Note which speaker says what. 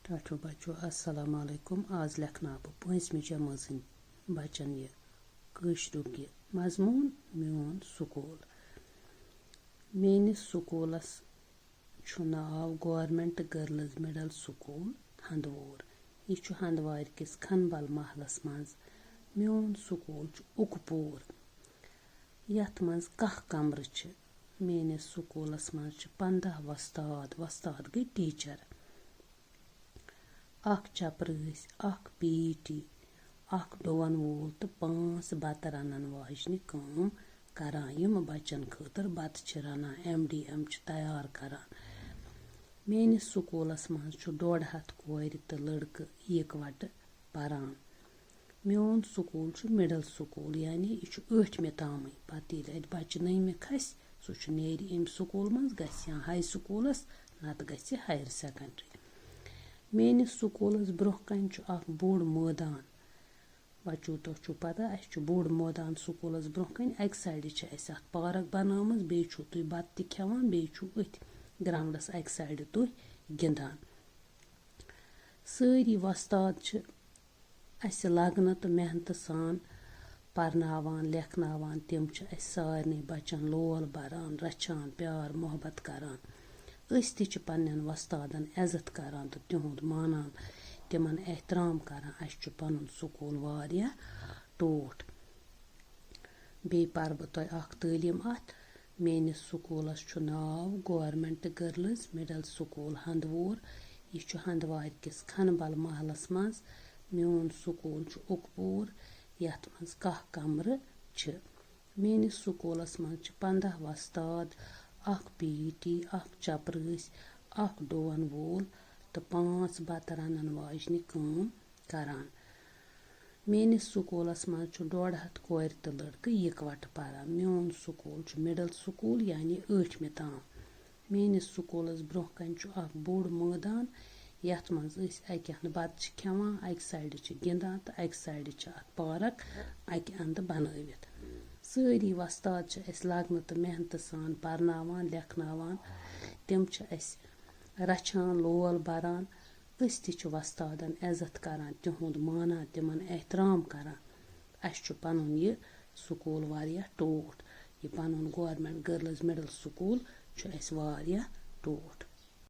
Speaker 1: टाठो बच्चो अस्सलाम वालेकुम। आज लेखना बह 5वीं जमात बच्चन यह कशरुक यह मजमून मोन स्कूल। मेनिस स्कूलस नाव गवर्नमेंट गर्ल्स मिडल स्कूल हंदवोर। यह हंदवार किस खनबल महलस मज। मोन स्कूल उकपोर। यथ मज 10 कमर। मेनिस स्कूलस मज 15 वस्ताद गई टीचर। अख चपरस, अख पीटी, अख डोवन वोल तो 5 बत रनन वाजन काम करान। यम बच्चन खतर बत रनान MDM तैयार करान। मेनिस स्कूलस मज 150 कोर तो लड़का इकवट परान। मोन स्कूल मिडल स्कूल यानी यह 8वीं ताम। पत ये बच्चे 9वीं खस सह नेर अम स्कूल मज या हाई स्कूलस नत गि हायर सेकेंडरी। मेनिस स्कूलस ब्रोह कन बोड़ मैदान। बच्चो तुह पता अस बोड़ मैदान स्कूलस ब्रोह कन। अक साइड पार्क बनामज बे तुह बत त खेवान बे अथ ग्राउंडस अक साइड तुह गिंदान। सारी वस्ताद अस लगन तो मेहनत सान परनावान लेखनावान। तिम सारे बच्चन लोल बरान रचान प्यार मोहब्बत करान। अस ति पन्न वस्तादन इज्जत करान तो तिहुंद मानान तिमन एहतराम करान। अस पन स्कूल वारिया टोट। बे पर बह तुह अख तालीम अत। मेनिस स्कूलस नाव गवर्नमेंट गर्ल्स मिडल स्कूल हंदवोर। यह हंदवार किस खनबल महलस मज। मोन स्कूल उकपोर। यथ मज 10 कमर। मेनिस स्कूलस मज 15 वस्ताद, अख पीटी, अख चपरस, अख डोवन वोल तो 5 बत रनन वाजन काम करान। मेनिस स्कूलस मज 150 कोर तो लड़का इकवट परान। मोन स्कूल मिडल स्कूल यानी 8वीं ताम। मेनिस स्कूलस ब्रोह कन बोड़ मैदान। यथ मज अक अंद बत खेवान अक साइड गिंदान तो अक साइड पार्क अक अंद बनवित। सारी वस्ताद लगन तो मेहनत सान परनावान लेखनावान। तिम रचान लोल बरान। अस ति वस्तादन इज्जत करान तिहुंद मानान तिमन एहतराम करान। अस पन यह स्कूल वारिया टोट। यह पन गवर्नमेंट गर्ल्स मिडल स्कूल अस वारिया टोट।